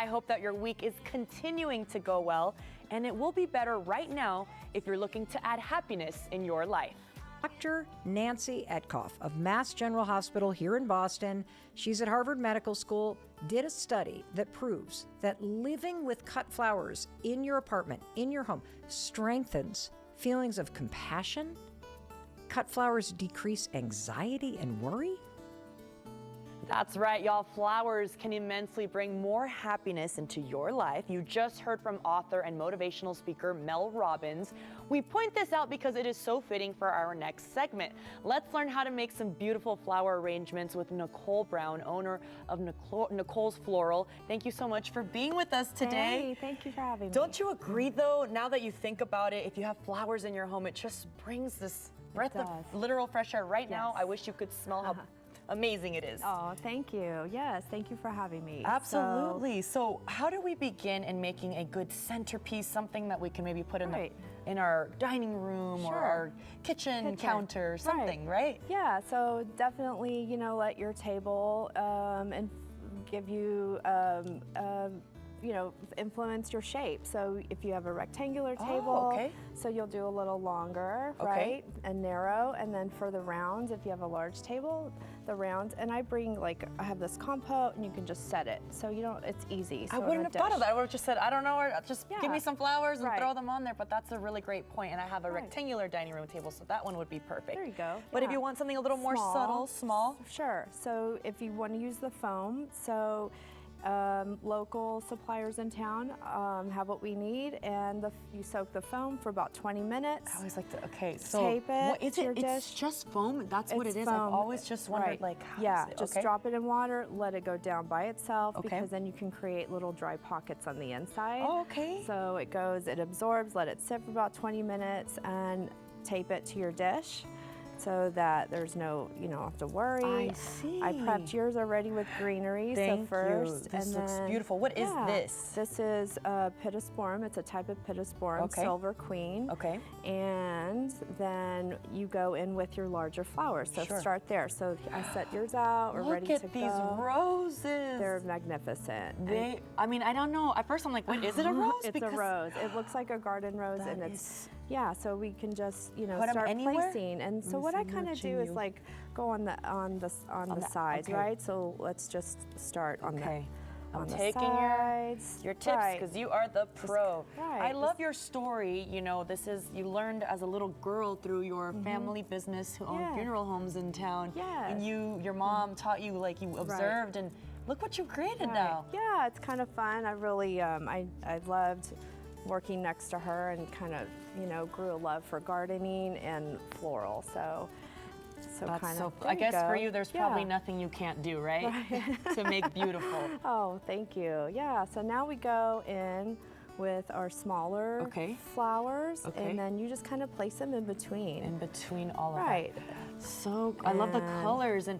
I hope that your week is continuing to go well, and it will be better right now if you're looking to add happiness in your life. Dr. Nancy Etkoff of Mass General Hospital here in Boston, she's at Harvard Medical School, did a study that proves that living with cut flowers in your apartment, in your home, strengthens feelings of compassion. Cut flowers decrease anxiety and worry. That's right, y'all. Flowers can immensely bring more happiness into your life. You just heard from author and motivational speaker Mel Robbins. We point this out because it is so fitting for our next segment. Let's learn how to make some beautiful flower arrangements with Nicole Brown, owner of Nicole's Floral. Thank you so much for being with us today. Hey, thank you for having me. Don't you agree, though, now that you think about it, if you have flowers in your home, it just brings this breath of literal fresh air. Right now, I wish you could smell how amazing it is. Oh, thank you. Yes, thank you for having me. Absolutely. So how do we begin in making a good centerpiece, something that we can maybe put in our dining room or our kitchen counter, something, right? Yeah, so definitely, you know, let your table and give you, you know, influence your shape. So if you have a rectangular table, so you'll do a little longer, right, and narrow, and then for the round, if you have a large table, the round, and I bring I have this compote, and you can just set it, so you don't. It's easy. So I wouldn't have thought of that. I would have just said, I don't know, or just give me some flowers and throw them on there. But that's a really great point. And I have a rectangular dining room table, so that one would be perfect. There you go. But if you want something a little more subtle, small, sure. So if you want to use the foam, so. Local suppliers in town have what we need, and you soak the foam for about 20 minutes. I always like to, so tape it what is to your it? dish. It's just foam? That's what it is? Foam. I've always just wondered, how is it? Just drop it in water, let it go down by itself, because then you can create little dry pockets on the inside. Oh, okay. So it absorbs, let it sit for about 20 minutes, and tape it to your dish, so that there's no, you don't have to worry. I see. I prepped yours already with greenery. Thank so first, you. This looks beautiful. What is this? This is a pittosporum. It's a type of pittosporum, Silver Queen. Okay. And then you go in with your larger flowers. So start there. So I set yours out. We're ready to go. Look at these roses. They're magnificent. I mean, I don't know. At first I'm like, wait, is it a rose? It's a rose. It looks like a garden rose, and it's so we can just start placing. And so what I kind of do is go on the sides, right? So let's just start on I'm the taking sides. your tips because you are the pro. I love your story. You know, you learned as a little girl through your family business who owned funeral homes in town. And your mom taught you, you observed, and look what you created now. Yeah, it's kind of fun. I really, I loved working next to her, and kind of, grew a love for gardening and floral. So I guess for you, there's probably nothing you can't do, right? To make beautiful. Oh, thank you. Yeah, so now we go in with our smaller flowers, and then you just kind of place them in between. In between all of that. So, I love the colors. And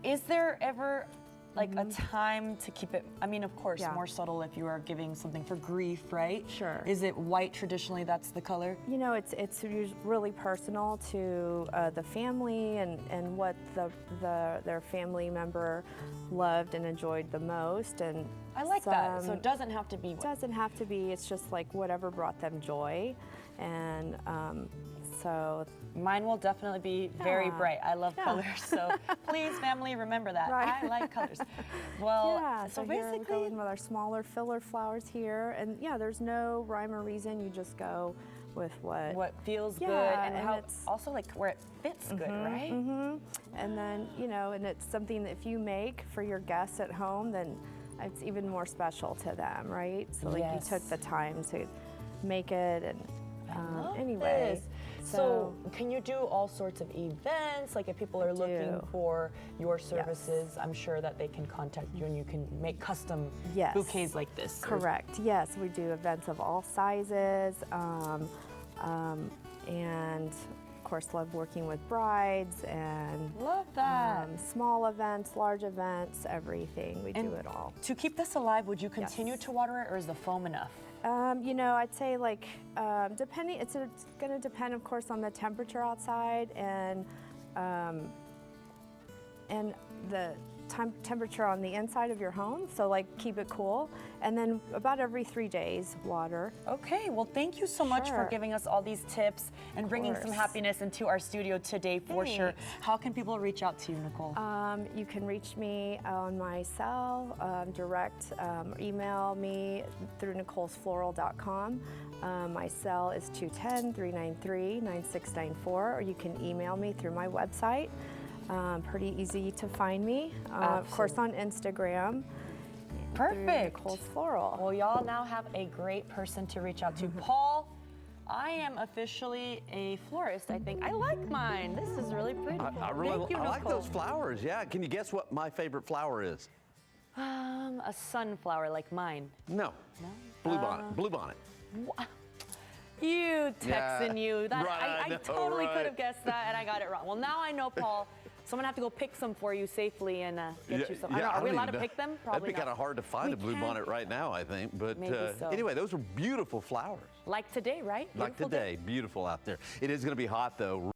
is there ever a time to keep it, I mean, of course, more subtle if you are giving something for grief, right? Sure. Is it white traditionally, that's the color? You know, it's really personal to the family and what their family member loved and enjoyed the most. And I like that. So it doesn't have to be. It doesn't have to be. It's just whatever brought them joy. And so mine will definitely be very bright. I love colors, so please, family, remember that. I like colors. Well, so basically, we're going with our smaller filler flowers here, and there's no rhyme or reason. You just go with what feels good, and how it's also where it fits good, right? And then and it's something that if you make for your guests at home, then it's even more special to them, right? So you took the time to make it, and anyway. So can you do all sorts of events? If people are looking for your services, I'm sure that they can contact you, and you can make custom bouquets like this. Correct. Yes, we do events of all sizes, and of course love working with brides, and love that. Small events, large events, everything. We do it all. To keep this alive, would you continue to water it, or is the foam enough? I'd say depending, it's going to depend, of course, on the temperature outside and the temperature on the inside of your home, so like keep it cool. And then about every 3 days, water. Okay, well, thank you so much for Sure. giving us all these tips and bringing some course. happiness into our studio today for sure. Thanks. How can people reach out to you, Nicole? You can reach me on my cell, direct email me through nicolesfloral.com. My cell is 210-393-9694, or you can email me through my website. Pretty easy to find me. Of course, on Instagram. Perfect. Nicole's Floral. Well, y'all now have a great person to reach out to. Paul, I am officially a florist, I think. I like mine. This is really pretty. I really Thank you, I like Nicole. those flowers. Yeah. Can you guess what my favorite flower is? A sunflower like mine. No. Blue bonnet. Blue bonnet. You Texan, you. That, Right, I know, totally right. could have guessed that, and I got it wrong. Well, now I know, Paul. So I'm gonna have to go pick some for you safely and get you some. I don't know, are we allowed to pick them? Probably That'd be kind of hard to find We a blue can. bonnet right now, I think. But Maybe so. anyway, those are beautiful flowers. Like today, right? Like Beautiful day. today, beautiful out there. It is going to be hot though.